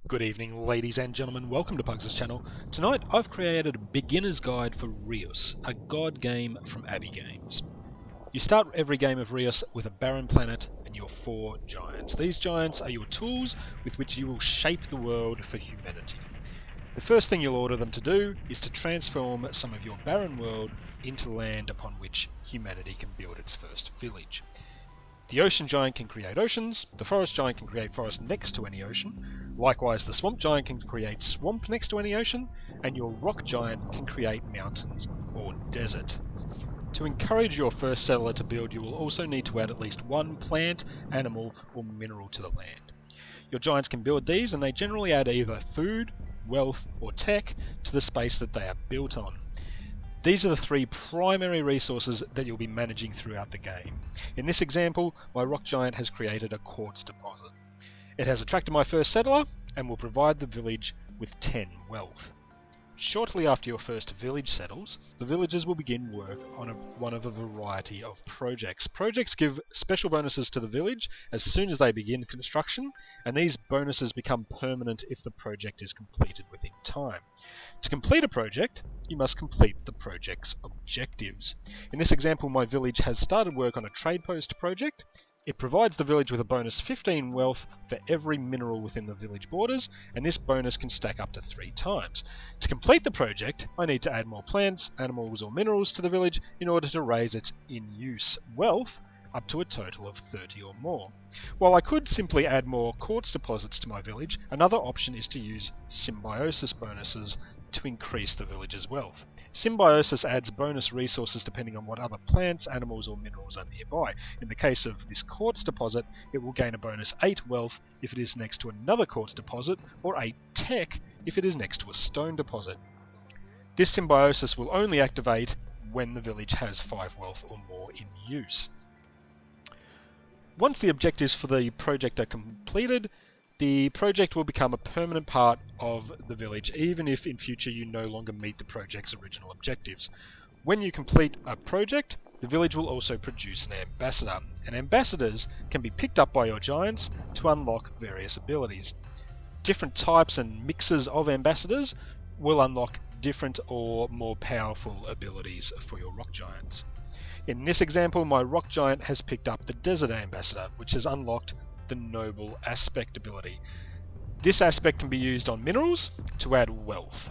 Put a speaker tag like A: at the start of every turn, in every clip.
A: Good evening, ladies and gentlemen. Welcome to Pugs' channel. Tonight, I've created a beginner's guide for Reus, a god game from Abbey Games. You start every game of Reus with a barren planet and your 4 giants. These giants are your tools with which you will shape the world for humanity. The first thing you'll order them to do is to transform some of your barren world into land upon which humanity can build its first village. The ocean giant can create oceans, the forest giant can create forest next to any ocean, likewise the swamp giant can create swamp next to any ocean, and your rock giant can create mountains or desert. To encourage your first settler to build, you will also need to add at least one plant, animal, or mineral to the land. Your giants can build these, and they generally add either food, wealth, or tech to the space that they are built on. These are the 3 primary resources that you'll be managing throughout the game. In this example, my rock giant has created a quartz deposit. It has attracted my first settler and will provide the village with 10 wealth. Shortly after your first village settles, the villagers will begin work on one of a variety of projects. Projects give special bonuses to the village as soon as they begin construction, and these bonuses become permanent if the project is completed within time. To complete a project, you must complete the project's objectives. In this example, my village has started work on a trade post project. It provides the village with a bonus 15 wealth for every mineral within the village borders, and this bonus can stack up to 3 times. To complete the project, I need to add more plants, animals, or minerals to the village in order to raise its in-use wealth up to a total of 30 or more. While I could simply add more quartz deposits to my village, another option is to use symbiosis bonuses to increase the village's wealth. Symbiosis adds bonus resources depending on what other plants, animals, or minerals are nearby. In the case of this quartz deposit, it will gain a bonus 8 wealth if it is next to another quartz deposit, or 8 tech if it is next to a stone deposit. This symbiosis will only activate when the village has 5 wealth or more in use. Once the objectives for the project are completed, the project will become a permanent part of the village, even if in future you no longer meet the project's original objectives. When you complete a project, the village will also produce an ambassador, and ambassadors can be picked up by your giants to unlock various abilities. Different types and mixes of ambassadors will unlock different or more powerful abilities for your rock giants. In this example, my rock giant has picked up the desert ambassador, which has unlocked the noble aspect ability. This aspect can be used on minerals to add wealth.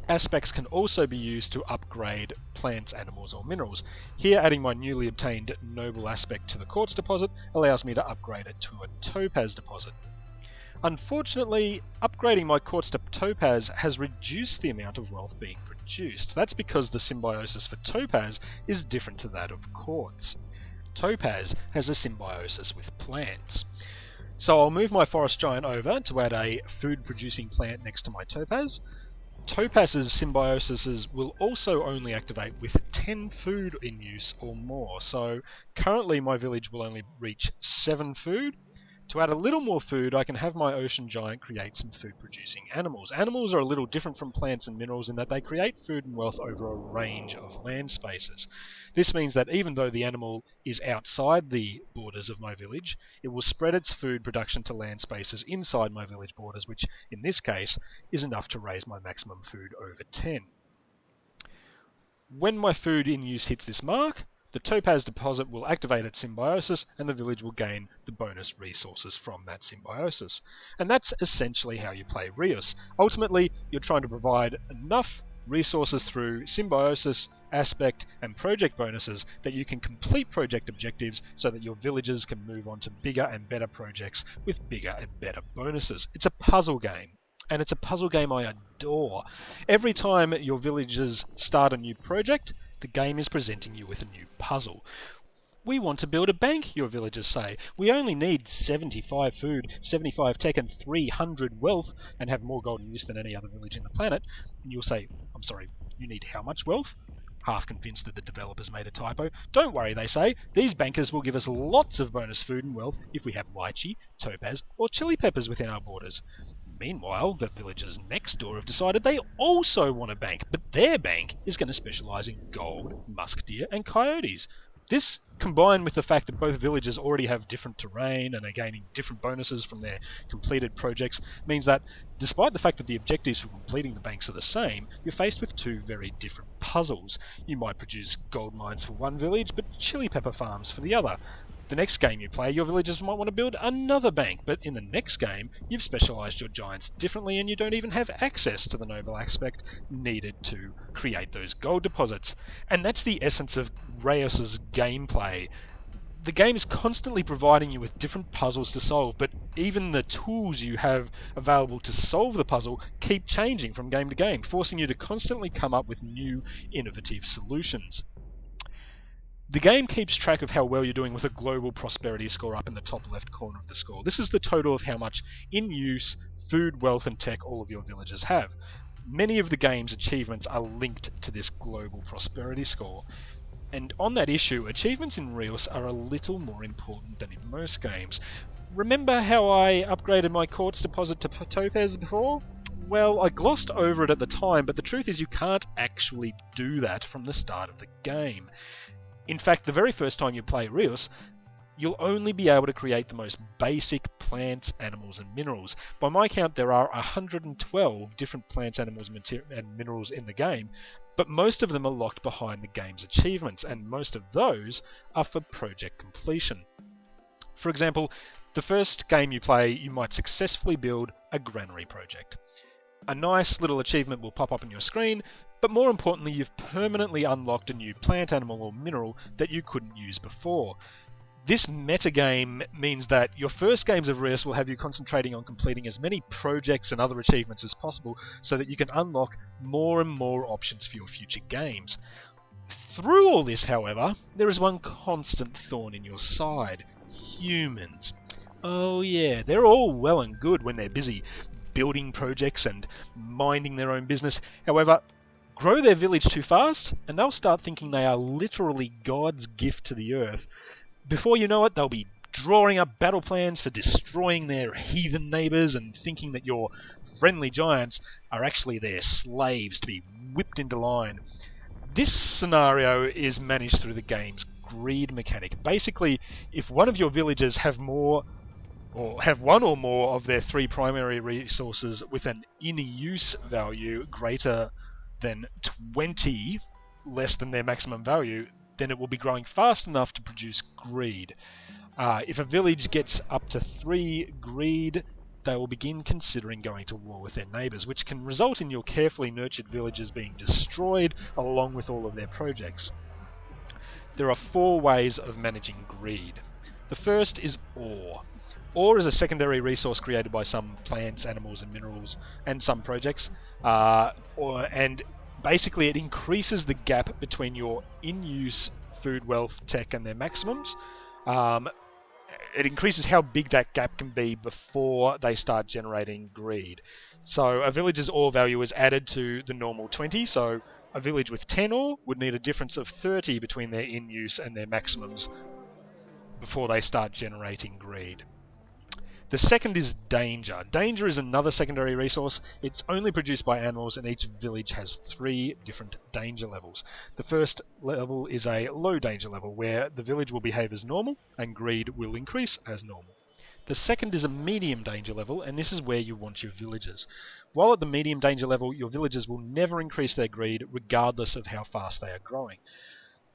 A: Aspects can also be used to upgrade plants, animals, or minerals. Here, adding my newly obtained noble aspect to the quartz deposit allows me to upgrade it to a topaz deposit. Unfortunately, upgrading my quartz to topaz has reduced the amount of wealth being produced. That's because the symbiosis for topaz is different to that of quartz. Topaz has a symbiosis with plants. So I'll move my forest giant over to add a food-producing plant next to my topaz. Topaz's symbioses will also only activate with 10 food in use or more, so currently my village will only reach 7 food. To add a little more food, I can have my ocean giant create some food-producing animals. Animals are a little different from plants and minerals in that they create food and wealth over a range of land spaces. This means that even though the animal is outside the borders of my village, it will spread its food production to land spaces inside my village borders, which in this case is enough to raise my maximum food over 10. When my food in use hits this mark, the topaz deposit will activate its symbiosis and the village will gain the bonus resources from that symbiosis. And that's essentially how you play Reus. Ultimately, you're trying to provide enough resources through symbiosis, aspect, and project bonuses that you can complete project objectives so that your villagers can move on to bigger and better projects with bigger and better bonuses. It's a puzzle game. And it's a puzzle game I adore. Every time your villagers start a new project, the game is presenting you with a new puzzle. We want to build a bank, your villagers say. We only need 75 food, 75 tech, and 300 wealth, and have more golden use than any other village in the planet. And you'll say, I'm sorry, you need how much wealth? Half convinced that the developers made a typo. Don't worry, they say. These bankers will give us lots of bonus food and wealth if we have lychee, topaz, or chili peppers within our borders. Meanwhile, the villagers next door have decided they also want a bank, but their bank is going to specialise in gold, musk deer, and coyotes. This, combined with the fact that both villages already have different terrain and are gaining different bonuses from their completed projects, means that despite the fact that the objectives for completing the banks are the same, you're faced with two very different puzzles. You might produce gold mines for one village, but chili pepper farms for the other. The next game you play, your villagers might want to build another bank, but in the next game, you've specialised your giants differently and you don't even have access to the noble aspect needed to create those gold deposits. And that's the essence of Reus's gameplay. The game is constantly providing you with different puzzles to solve, but even the tools you have available to solve the puzzle keep changing from game to game, forcing you to constantly come up with new, innovative solutions. The game keeps track of how well you're doing with a global prosperity score up in the top left corner of the score. This is the total of how much in use, food, wealth, and tech all of your villagers have. Many of the game's achievements are linked to this global prosperity score. And on that issue, achievements in Reus are a little more important than in most games. Remember how I upgraded my quartz deposit to topaz before? Well, I glossed over it at the time, but the truth is you can't actually do that from the start of the game. In fact, the very first time you play Reus, you'll only be able to create the most basic plants, animals, and minerals. By my count, there are 112 different plants, animals, and minerals in the game, but most of them are locked behind the game's achievements, and most of those are for project completion. For example, the first game you play, you might successfully build a granary project. A nice little achievement will pop up on your screen, but more importantly, you've permanently unlocked a new plant, animal, or mineral that you couldn't use before. This metagame means that your first games of Reus will have you concentrating on completing as many projects and other achievements as possible so that you can unlock more and more options for your future games. Through all this, however, there is one constant thorn in your side: humans. Oh yeah, they're all well and good when they're busy building projects and minding their own business. However, grow their village too fast, and they'll start thinking they are literally God's gift to the earth. Before you know it, they'll be drawing up battle plans for destroying their heathen neighbours and thinking that your friendly giants are actually their slaves to be whipped into line. This scenario is managed through the game's greed mechanic. Basically, if one of your villagers have one or more of their three primary resources with an in-use value greater than 20, less than their maximum value, then it will be growing fast enough to produce greed. If a village gets up to 3 greed, they will begin considering going to war with their neighbours, which can result in your carefully nurtured villages being destroyed along with all of their projects. There are 4 ways of managing greed. The first is ore. Ore is a secondary resource created by some plants, animals, and minerals, and some projects. And basically, it increases the gap between your in-use food, wealth, tech, and their maximums. It increases how big that gap can be before they start generating greed. So a village's ore value is added to the normal 20, so a village with 10 ore would need a difference of 30 between their in-use and their maximums before they start generating greed. The second is danger. Danger is another secondary resource. It's only produced by animals, and each village has 3 different danger levels. The first level is a low danger level, where the village will behave as normal, and greed will increase as normal. The second is a medium danger level, and this is where you want your villagers. While at the medium danger level, your villagers will never increase their greed, regardless of how fast they are growing.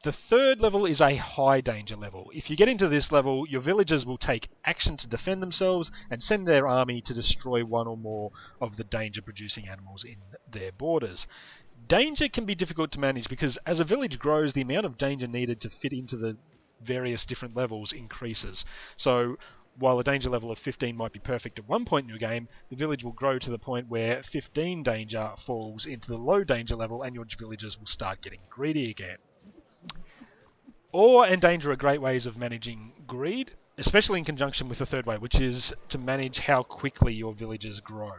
A: The third level is a high danger level. If you get into this level, your villagers will take action to defend themselves and send their army to destroy one or more of the danger-producing animals in their borders. Danger can be difficult to manage because as a village grows, the amount of danger needed to fit into the various different levels increases. So while a danger level of 15 might be perfect at one point in your game, the village will grow to the point where 15 danger falls into the low danger level and your villagers will start getting greedy again. Ore and danger are great ways of managing greed, especially in conjunction with the third way, which is to manage how quickly your villagers grow.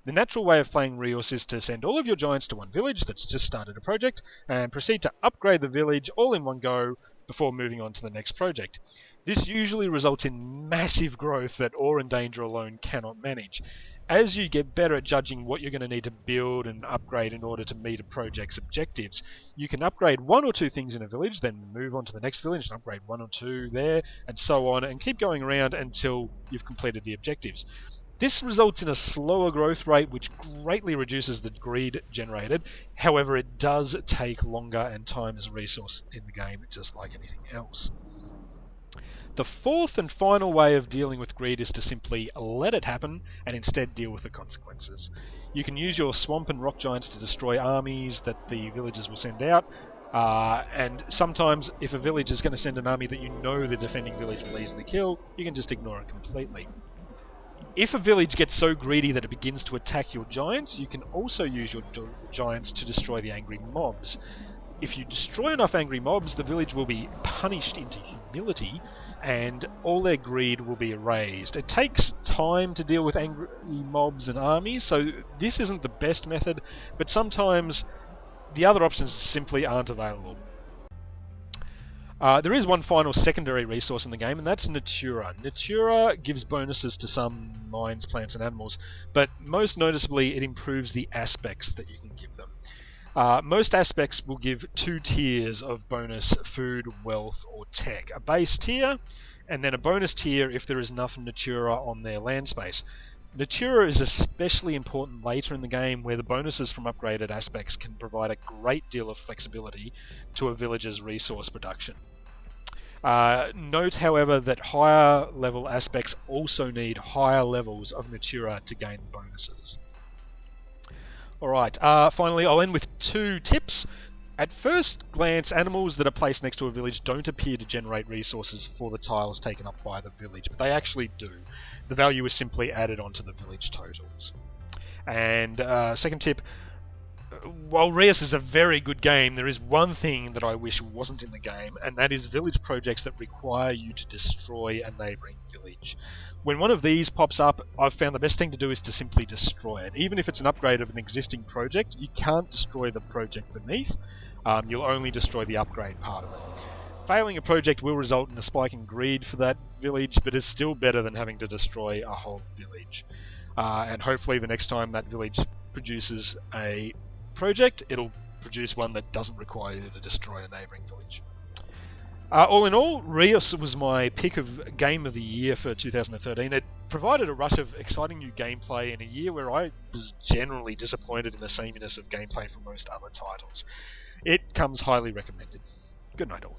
A: The natural way of playing Reus is to send all of your giants to one village that's just started a project and proceed to upgrade the village all in one go before moving on to the next project. This usually results in massive growth that Ore and Danger alone cannot manage. As you get better at judging what you're going to need to build and upgrade in order to meet a project's objectives, you can upgrade one or two things in a village, then move on to the next village and upgrade one or two there, and so on, and keep going around until you've completed the objectives. This results in a slower growth rate, which greatly reduces the greed generated. However, it does take longer, and time is a resource in the game, just like anything else. The fourth and final way of dealing with greed is to simply let it happen and instead deal with the consequences. You can use your swamp and rock giants to destroy armies that the villagers will send out, and sometimes if a village is going to send an army that you know the defending village will easily kill, you can just ignore it completely. If a village gets so greedy that it begins to attack your giants, you can also use your giants to destroy the angry mobs. If you destroy enough angry mobs, the village will be punished into humility, and all their greed will be erased. It takes time to deal with angry mobs and armies, so this isn't the best method, but sometimes the other options simply aren't available. There is one final secondary resource in the game, and that's Natura. Natura gives bonuses to some mines, plants, and animals, but most noticeably it improves the aspects that you can give them. Most aspects will give 2 tiers of bonus: food, wealth, or tech. A base tier, and then a bonus tier if there is enough Natura on their land space. Natura is especially important later in the game, where the bonuses from upgraded aspects can provide a great deal of flexibility to a village's resource production. Note, however, that higher level aspects also need higher levels of Natura to gain bonuses. Alright, finally I'll end with 2 tips. At first glance, animals that are placed next to a village don't appear to generate resources for the tiles taken up by the village, but they actually do. The value is simply added onto the village totals. And second tip, while Reus is a very good game, there is one thing that I wish wasn't in the game, and that is village projects that require you to destroy a neighbouring village. When one of these pops up, I've found the best thing to do is to simply destroy it. Even if it's an upgrade of an existing project, you can't destroy the project beneath. You'll only destroy the upgrade part of it. Failing a project will result in a spike in greed for that village, but is still better than having to destroy a whole village. And hopefully the next time that village produces a project, it'll produce one that doesn't require you to destroy a neighbouring village. All in all, Reus was my pick of Game of the Year for 2013. It provided a rush of exciting new gameplay in a year where I was generally disappointed in the sameness of gameplay for most other titles. It comes highly recommended. Good night all.